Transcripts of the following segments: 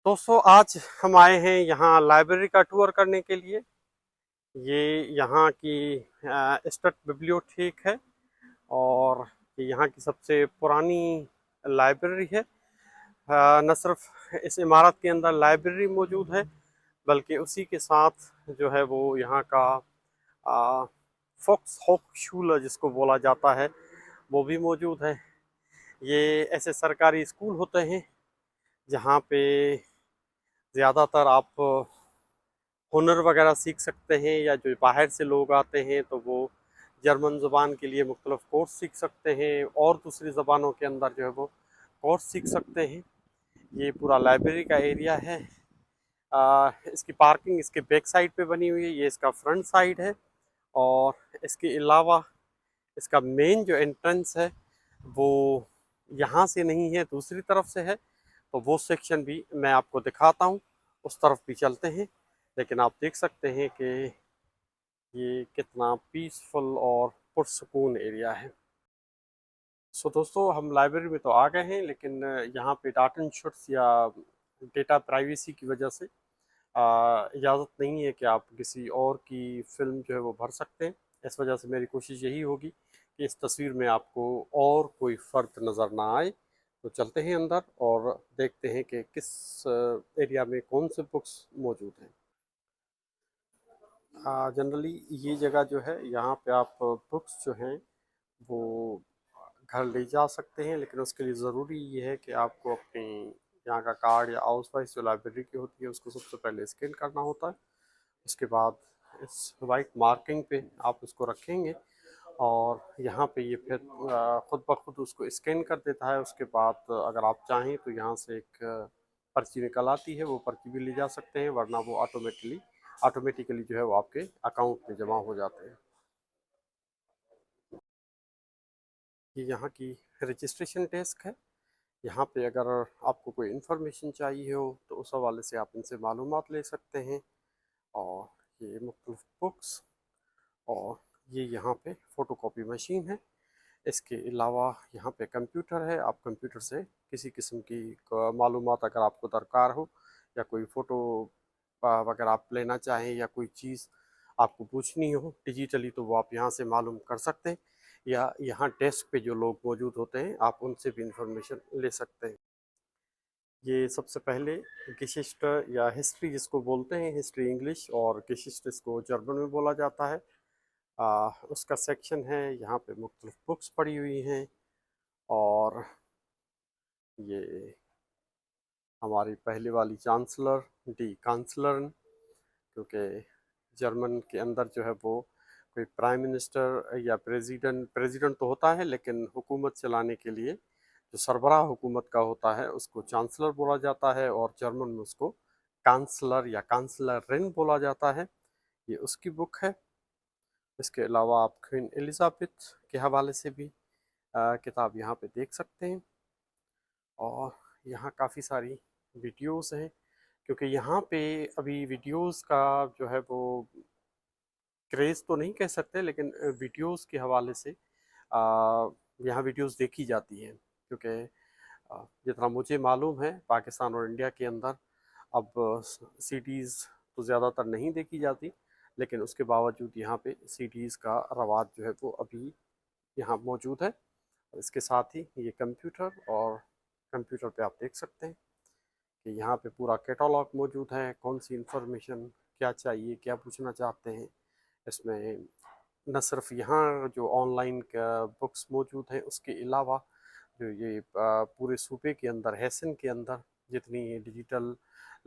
दोस्तों आज हम आए हैं यहाँ लाइब्रेरी का टूर करने के लिए। ये यहाँ की स्टेट बिब्लियोथेक है और ये यहाँ की सबसे पुरानी लाइब्रेरी है। न सिर्फ इस इमारत के अंदर लाइब्रेरी मौजूद है बल्कि उसी के साथ जो है वो यहाँ का फोक्स होक्सचुलर जिसको बोला जाता है वो भी मौजूद है। ये ऐसे सरकारी स्कूल होते हैं जहाँ पे ज़्यादातर आप हुनर वगैरह सीख सकते हैं, या जो बाहर से लोग आते हैं तो वो जर्मन ज़ुबान के लिए मुख्तलिफ कोर्स सीख सकते हैं और दूसरी ज़बानों के अंदर जो है वो कोर्स सीख सकते हैं। ये पूरा लाइब्रेरी का एरिया है। इसकी पार्किंग इसके बैक साइड पे बनी हुई है, ये इसका फ्रंट साइड है। और इसके अलावा इसका मेन जो एंट्रेंस है वो यहाँ से नहीं है, दूसरी तरफ से है। तो वो सेक्शन भी मैं आपको दिखाता हूँ, उस तरफ भी चलते हैं। लेकिन आप देख सकते हैं कि ये कितना पीसफुल और पुरसकून एरिया है। सो दोस्तों हम लाइब्रेरी में तो आ गए हैं, लेकिन यहाँ पे डाटा इंश्योरेंस या डेटा प्राइवेसी की वजह से इजाज़त नहीं है कि आप किसी और की फिल्म जो है वो भर सकते हैं। इस वजह से मेरी कोशिश यही होगी कि इस तस्वीर में आपको और कोई फ़र्क नज़र ना आए। तो चलते हैं अंदर और देखते हैं कि किस एरिया में कौन से बुक्स मौजूद हैं। जनरली ये जगह जो है यहाँ पे आप बुक्स जो हैं वो घर ले जा सकते हैं, लेकिन उसके लिए ज़रूरी ये है कि आपको अपनी यहाँ का कार्ड या हाउस वाइस जो लाइब्रेरी की होती है उसको सबसे पहले स्कैन करना होता है। उसके बाद इस वाइट मार्किंग पे आप उसको रखेंगे और यहाँ पे ये फिर खुद ब खुद उसको स्कैन कर देता है। उसके बाद अगर आप चाहें तो यहाँ से एक पर्ची निकल आती है, वो पर्ची भी ले जा सकते हैं, वरना वो ऑटोमेटिकली जो है वो आपके अकाउंट में जमा हो जाते हैं। ये यहाँ की रजिस्ट्रेशन डेस्क है। यहाँ पे अगर आपको कोई इन्फॉर्मेशन चाहिए हो तो उस हवाले से आप इनसे मालूमात ले सकते हैं। और ये मुख्तलिफ बुक्स, और ये यहाँ पे फ़ोटोकॉपी मशीन है। इसके अलावा यहाँ पे कंप्यूटर है, आप कंप्यूटर से किसी किस्म की मालूमात अगर आपको दरकार हो या कोई फ़ोटो वगैरह आप लेना चाहें या कोई चीज़ आपको पूछनी हो डिजिटली तो वो आप यहाँ से मालूम कर सकते हैं, या यहाँ डेस्क पे जो लोग मौजूद होते हैं आप उनसे भी इंफॉर्मेशन ले सकते हैं। ये सबसे पहले गिशिष्ट या हिस्ट्री जिसको बोलते हैं, हिस्ट्री इंग्लिश और गिशिष्ट इसको जर्मन में बोला जाता है, उसका सेक्शन है। यहाँ पे मुख्तलिफ बुक्स पड़ी हुई हैं और ये हमारी पहले वाली चांसलर डी कांसलर, क्योंकि जर्मन के अंदर जो है वो कोई प्राइम मिनिस्टर या प्रेसिडेंट प्रेसिडेंट तो होता है, लेकिन हुकूमत चलाने के लिए जो सरबराह हुकूमत का होता है उसको चांसलर बोला जाता है, और जर्मन में उसको कांसलर या कांसलरिन बोला जाता है। ये उसकी बुक है। इसके अलावा आप क्वीन एलिजाबेथ के हवाले से भी किताब यहाँ पे देख सकते हैं। और यहाँ काफ़ी सारी वीडियोस हैं, क्योंकि यहाँ पे अभी वीडियोस का जो है वो क्रेज़ तो नहीं कह सकते, लेकिन वीडियोस के हवाले से यहाँ वीडियोस देखी जाती हैं। क्योंकि जितना मुझे मालूम है पाकिस्तान और इंडिया के अंदर अब सीडीज़ तो ज़्यादातर नहीं देखी जाती, लेकिन उसके बावजूद यहाँ पे सीडीज़ का रवाज जो है वो अभी यहाँ मौजूद है। इसके साथ ही ये कंप्यूटर, और कंप्यूटर पे आप देख सकते हैं कि यहाँ पे पूरा कैटलॉग मौजूद है, कौन सी इंफॉर्मेशन क्या चाहिए, क्या पूछना चाहते हैं। इसमें न सिर्फ यहाँ जो ऑनलाइन बुक्स मौजूद हैं, उसके अलावा जो ये पूरे सूबे के अंदर हेसन के अंदर जितनी डिजिटल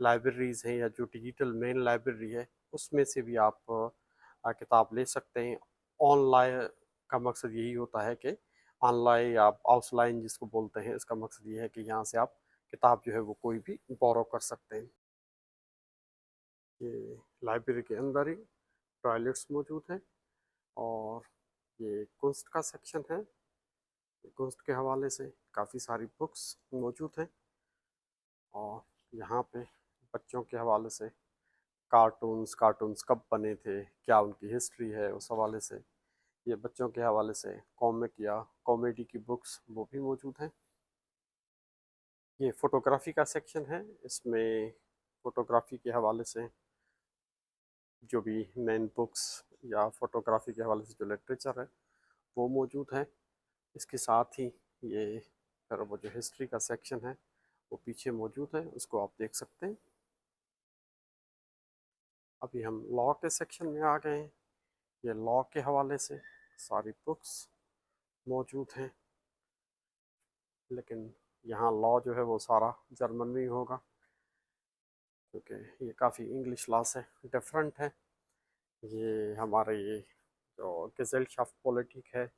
लाइब्रेरीज़ हैं या जो डिजिटल मेन लाइब्रेरी है उसमें से भी आप किताब ले सकते हैं। ऑनलाइन का मकसद यही होता है कि ऑनलाइन या ऑफलाइन जिसको बोलते हैं, इसका मकसद ये है कि यहाँ से आप किताब जो है वो कोई भी बोरो कर सकते हैं। ये लाइब्रेरी के अंदर ही टॉयलेट्स मौजूद हैं, और ये कुंस्ट का सेक्शन है। कुंस्ट के हवाले से काफ़ी सारी बुक्स मौजूद हैं, और यहाँ पे बच्चों के हवाले से कार्टून्स कब बने थे, क्या उनकी हिस्ट्री है, उस हवाले से ये बच्चों के हवाले से कॉमिक या कॉमेडी की बुक्स वो भी मौजूद हैं। ये फ़ोटोग्राफ़ी का सेक्शन है। इसमें फ़ोटोग्राफ़ी के हवाले से जो भी मेन बुक्स या फ़ोटोग्राफ़ी के हवाले से जो लिटरेचर है वो मौजूद है। इसके साथ ही ये फिर वो जो हिस्ट्री का सेक्शन है वो पीछे मौजूद है, उसको आप देख सकते हैं। अभी हम लॉ के सेक्शन में आ गए हैं। ये लॉ के हवाले से सारी बुक्स मौजूद हैं, लेकिन यहाँ लॉ जो है वो सारा जर्मन में ही होगा, क्योंकि ये काफ़ी इंग्लिश लॉ से डिफरेंट है। ये हमारे ये जो गेजेलशाफ्ट पॉलिटिक है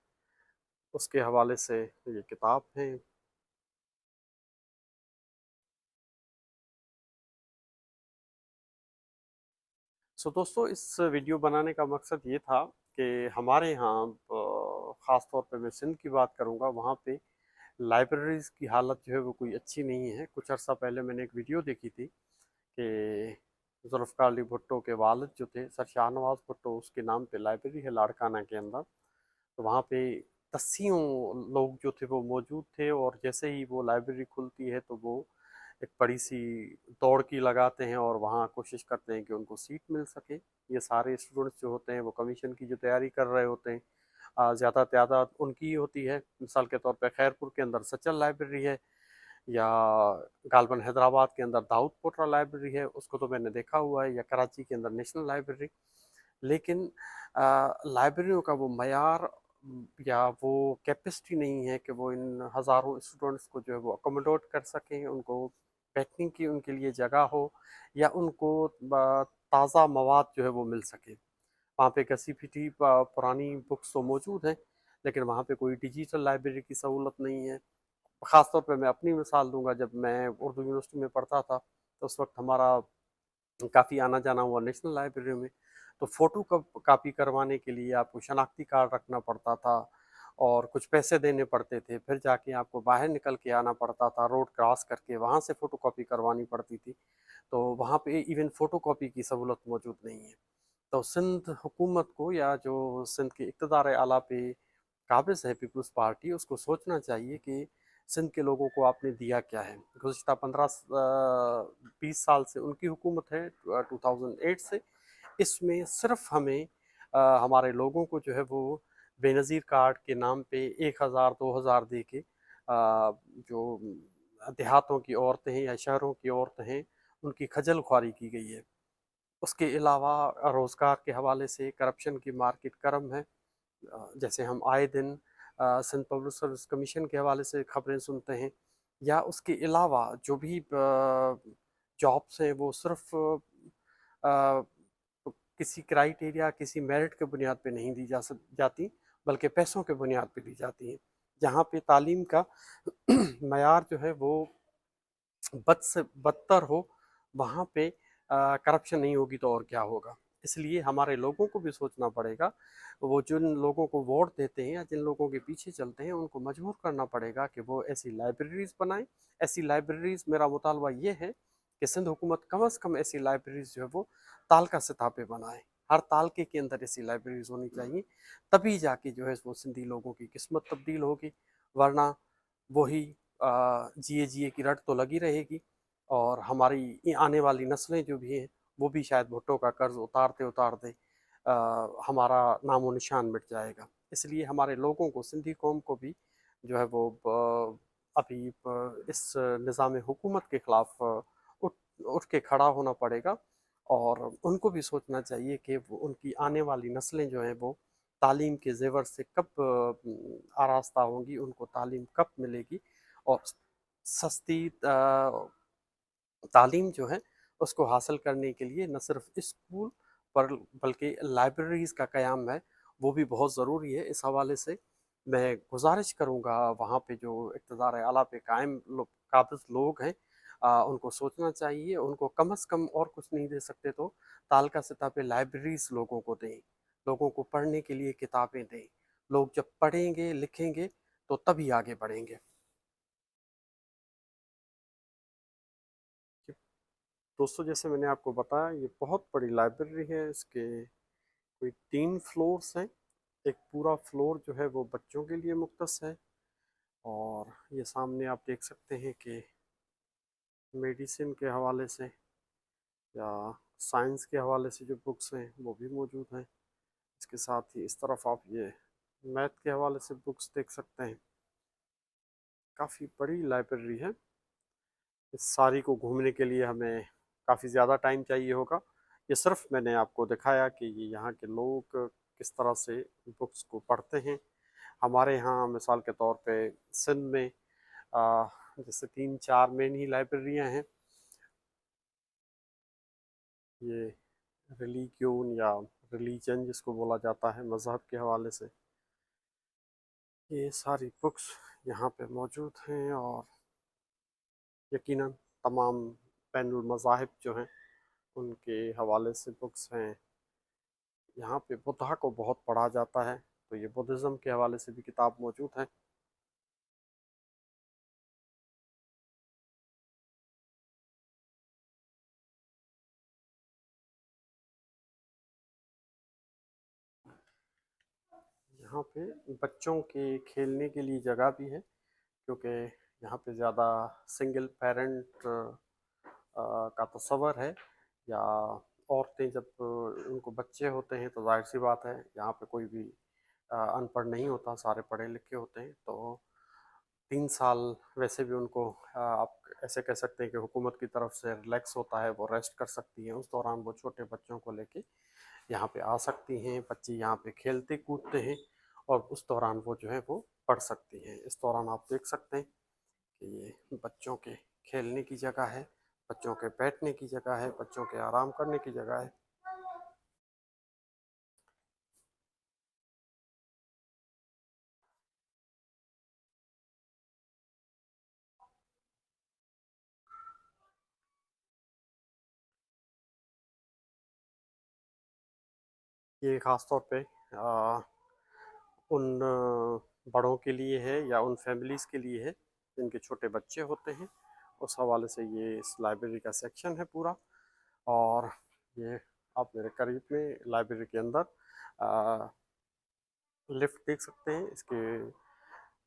उसके हवाले से ये किताब है। सो दोस्तों, इस वीडियो बनाने का मकसद ये था कि हमारे यहाँ ख़ास तौर पे मैं सिंध की बात करूँगा, वहाँ पे लाइब्रेरीज़ की हालत जो है वो कोई अच्छी नहीं है। कुछ अर्सा पहले मैंने एक वीडियो देखी थी कि जुल्फ़िकार अली भुट्टो के वालिद जो थे सर शाहनवाज़ भुट्टो, उसके नाम पे लाइब्रेरी है लाड़काना के अंदर। तो वहाँ पे दसियों लोग जो थे वो मौजूद थे, और जैसे ही वो लाइब्रेरी खुलती है तो वो एक बड़ी सी दौड़ की लगाते हैं और वहाँ कोशिश करते हैं कि उनको सीट मिल सके। ये सारे स्टूडेंट्स जो होते हैं वो कमीशन की जो तैयारी कर रहे होते हैं, ज़्यादा तादाद उनकी ही होती है। मिसाल के तौर पे खैरपुर के अंदर सचल लाइब्रेरी है, या गालबन हैदराबाद के अंदर दाऊद पोट्रा लाइब्रेरी है, उसको तो मैंने देखा हुआ है, या कराची के अंदर नेशनल लाइब्रेरी। लेकिन लाइब्रेरियों का वो मयार या वो कैपेसिटी नहीं है कि वो इन हज़ारों स्टूडेंट्स को जो है वो अकोमोडेट कर सकें, उनको बैठने की उनके लिए जगह हो, या उनको ताज़ा मवाद जो है वो मिल सके। वहाँ पे घसी पिटी पुरानी बुक्स तो मौजूद हैं, लेकिन वहाँ पे कोई डिजिटल लाइब्रेरी की सहूलत नहीं है। ख़ास तौर पे मैं अपनी मिसाल दूंगा, जब मैं उर्दू यूनिवर्सिटी में पढ़ता था तो उस वक्त हमारा काफ़ी आना जाना हुआ नेशनल लाइब्रेरी में। तो फ़ोटो कापी करवाने के लिए आपको शनाख्ती कार्ड रखना पड़ता था, और कुछ पैसे देने पड़ते थे, फिर जाके आपको बाहर निकल के आना पड़ता था, रोड क्रॉस करके वहाँ से फ़ोटो कॉपी करवानी पड़ती थी। तो वहाँ पे इवन फ़ोटो कॉपी की सहूलत मौजूद नहीं है। तो सिंध हुकूमत को, या जो सिंध के इक़्तिदार आला पे काबिज़ है पीपल्स पार्टी, उसको सोचना चाहिए कि सिंध के लोगों को आपने दिया क्या है। गुज़िश्ता 15-20 साल से उनकी हुकूमत है, 2008 से। इसमें सिर्फ हमें हमारे लोगों को जो है वो बेनज़ीर कार्ड के नाम पे 1000 2000 दे के जो देहातों की औरतें हैं या शहरों की औरतें हैं उनकी खजल ख्वारी की गई है। उसके अलावा रोज़गार के हवाले से करप्शन की मार्केट गर्म है। जैसे हम आए दिन सिंध पब्लिक सर्विस कमीशन के हवाले से खबरें सुनते हैं, या उसके अलावा जो भी जॉब्स हैं वो सिर्फ किसी क्राइटेरिया, किसी मेरिट के बुनियाद पे नहीं दी जाती, बल्कि पैसों के बुनियाद पे दी जाती हैं। जहाँ पे तालीम का मयार जो है वो बद से बदतर हो, वहाँ पे करप्शन नहीं होगी तो और क्या होगा। इसलिए हमारे लोगों को भी सोचना पड़ेगा, वो जिन लोगों को वोट देते हैं या जिन लोगों के पीछे चलते हैं उनको मजबूर करना पड़ेगा कि वो ऐसी लाइब्रेरीज़ बनाएं। ऐसी लाइब्रेरीज़, मेरा मुतालबा ये है कि सिंध हुकूमत कम से कम ऐसी लाइब्रेरीज़ जो है वो तालका सतह पे बनाए। हर तालके के अंदर ऐसी लाइब्रेरीज़ होनी चाहिए, तभी जाके जो है वो सिंधी लोगों की किस्मत तब्दील होगी। वरना वही जिए जिए की रट तो लगी रहेगी, और हमारी आने वाली नस्लें जो भी हैं वो भी शायद भुट्टो का कर्ज उतारते उतारते हमारा नामो निशान मिट जाएगा। इसलिए हमारे लोगों को, सिंधी कौम को भी जो है वो अभी इस निज़ाम हुकूमत के ख़िलाफ़ उठ उठ के खड़ा होना पड़ेगा, और उनको भी सोचना चाहिए कि वो उनकी आने वाली नस्लें जो हैं वो तालीम के ज़ेवर से कब आरास्ता होंगी, उनको तालीम कब मिलेगी, और सस्ती तालीम जो है उसको हासिल करने के लिए न सिर्फ स्कूल पर बल्कि लाइब्रेरीज़ का क़याम है, वो भी बहुत ज़रूरी है। इस हवाले से मैं गुजारिश करूँगा वहाँ पे जो इक़्तिदार आला पे काबिज़ लोग हैं, उनको सोचना चाहिए। उनको कम से कम और कुछ नहीं दे सकते तो तालका सतह पे लाइब्रेरीज़ लोगों को दें, लोगों को पढ़ने के लिए किताबें दें। लोग जब पढ़ेंगे लिखेंगे तो तभी आगे बढ़ेंगे। दोस्तों, जैसे मैंने आपको बताया, ये बहुत बड़ी लाइब्रेरी है। इसके कोई 3 फ्लोर्स हैं। एक पूरा फ्लोर जो है वो बच्चों के लिए मुख्तस है, और ये सामने आप देख सकते हैं कि मेडिसिन के हवाले से या साइंस के हवाले से जो बुक्स हैं वो भी मौजूद हैं। इसके साथ ही इस तरफ आप ये मैथ के हवाले से बुक्स देख सकते हैं। काफ़ी बड़ी लाइब्रेरी है। इस सारी को घूमने के लिए हमें काफ़ी ज़्यादा टाइम चाहिए होगा। ये सिर्फ मैंने आपको दिखाया कि ये यहाँ के लोग किस तरह से बुक्स को पढ़ते हैं। हमारे यहाँ मिसाल के तौर पे सिंध में जैसे 3-4 मेन ही लाइब्रेरियाँ हैं। ये रिलीगियन या रिलीजन जिसको बोला जाता है मज़हब के हवाले से, ये सारी बुक्स यहाँ पे मौजूद हैं। और यकीनन तमाम बैनुल मज़ाहिब जो हैं उनके हवाले से बुक्स हैं। यहाँ पे बुद्धा को बहुत पढ़ा जाता है, तो ये बुद्धिज़्म के हवाले से भी किताब मौजूद है। यहाँ पे बच्चों के खेलने के लिए जगह भी है, क्योंकि यहाँ पे ज़्यादा सिंगल पेरेंट का तस्वर है, या औरतें जब उनको बच्चे होते हैं तो जाहिर सी बात है यहाँ पे कोई भी अनपढ़ नहीं होता, सारे पढ़े लिखे होते हैं। तो 3 साल वैसे भी उनको आप ऐसे कह सकते हैं कि हुकूमत की तरफ से रिलैक्स होता है, वो रेस्ट कर सकती हैं। उस दौरान वो छोटे बच्चों को लेके यहाँ पे आ सकती हैं। बच्चे यहाँ पे खेलते कूदते हैं और उस दौरान वो जो है वो पढ़ सकती हैं। इस दौरान आप देख सकते हैं कि ये बच्चों के खेलने की जगह है, बच्चों के बैठने की जगह है, बच्चों के आराम करने की जगह है। ये ख़ास तौर पे उन बड़ों के लिए है या उन फैमिलीज़ के लिए है जिनके छोटे बच्चे होते हैं। उस हवाले से ये इस लाइब्रेरी का सेक्शन है पूरा। और ये आप मेरे करीब में लाइब्रेरी के अंदर लिफ्ट देख सकते हैं। इसके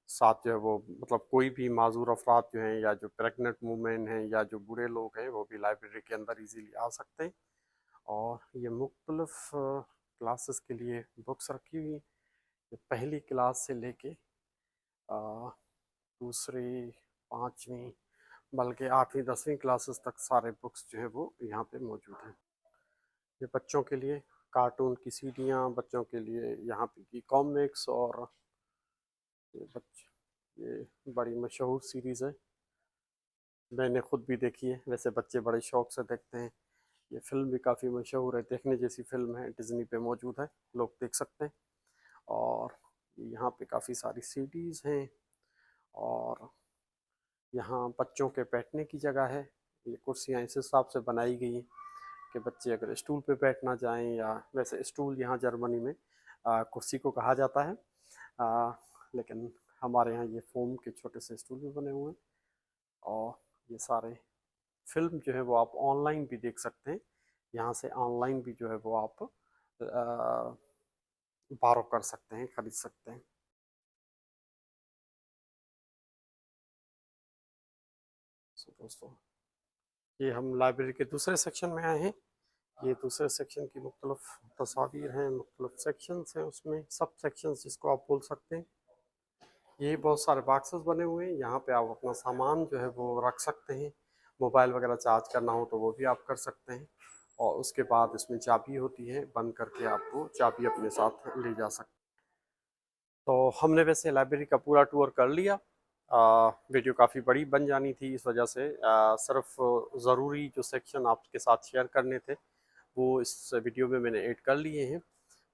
साथ जो है वो मतलब कोई भी माजूर अफराद जो हैं या जो प्रेगनेंट वूमेन हैं या जो बूढ़े लोग हैं वो भी लाइब्रेरी के अंदर इजीली आ सकते हैं। और ये मुख्तलिफ क्लासेस के लिए बुक्स रखी हुई हैं। ये पहली क्लास से लेके दूसरी, पाँचवीं, बल्कि 8वीं 10वीं क्लासेस तक सारे बुक्स जो है वो यहाँ पे मौजूद हैं। ये बच्चों के लिए कार्टून की सीडियाँ, बच्चों के लिए यहाँ पे की कॉमिक्स, और ये ये बड़ी मशहूर सीरीज़ है, मैंने खुद भी देखी है। वैसे बच्चे बड़े शौक से देखते हैं। ये फिल्म भी काफ़ी मशहूर है, देखने जैसी फिल्म है, डिज्नी पे मौजूद है, लोग देख सकते हैं। और यहाँ पे काफ़ी सारी सीडीज़ हैं। और यहाँ बच्चों के बैठने की जगह है। ये कुर्सियाँ इस हिसाब से बनाई गई हैं कि बच्चे अगर स्टूल पे बैठना चाहें, या वैसे स्टूल यहाँ जर्मनी में कुर्सी को कहा जाता है, लेकिन हमारे यहाँ ये फोम के छोटे से स्टूल भी बने हुए हैं। और ये सारे फिल्म जो है वो आप ऑनलाइन भी देख सकते हैं। यहाँ से ऑनलाइन भी जो है वो आप बारो कर सकते हैं, खरीद सकते हैं। दोस्तों, ये हम लाइब्रेरी के दूसरे सेक्शन में आए हैं। ये दूसरे सेक्शन की मुख्तलिफ तस्वीर हैं, मुख्तलिफ सेक्शंस हैं, उसमें सब सेक्शंस जिसको आप बोल सकते हैं। ये बहुत सारे बॉक्सेस बने हुए हैं, यहाँ पे आप अपना सामान जो है वो रख सकते हैं। मोबाइल वगैरह चार्ज करना हो तो वो भी आप कर सकते हैं। और उसके बाद इसमें चाबी होती है, बंद करके आप वो चाबी अपने साथ ले जा सकते हैं। तो हमने वैसे लाइब्रेरी का पूरा टूर कर लिया। वीडियो काफ़ी बड़ी बन जानी थी, इस वजह से सिर्फ ज़रूरी जो सेक्शन आपके साथ शेयर करने थे वो इस वीडियो में मैंने ऐड कर लिए हैं।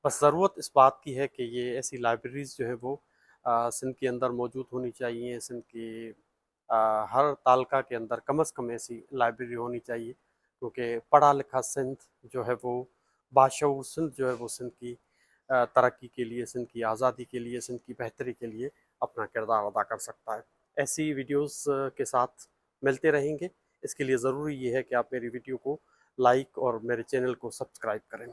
बस ज़रूरत इस बात की है कि ये ऐसी लाइब्रेरीज़ जो है वो सिंध के अंदर मौजूद होनी चाहिए। सिंध की हर तालका के अंदर कम से कम ऐसी लाइब्रेरी होनी चाहिए, क्योंकि पढ़ा लिखा सिंध जो है वो, बाशऊर सिंध जो है वो सिंध की तरक्की के लिए, सिंध की आज़ादी के लिए, सिंध की बेहतरी के लिए अपना किरदार अदा कर सकता है। ऐसी वीडियोस के साथ मिलते रहेंगे। इसके लिए ज़रूरी ये है कि आप मेरी वीडियो को लाइक और मेरे चैनल को सब्सक्राइब करें।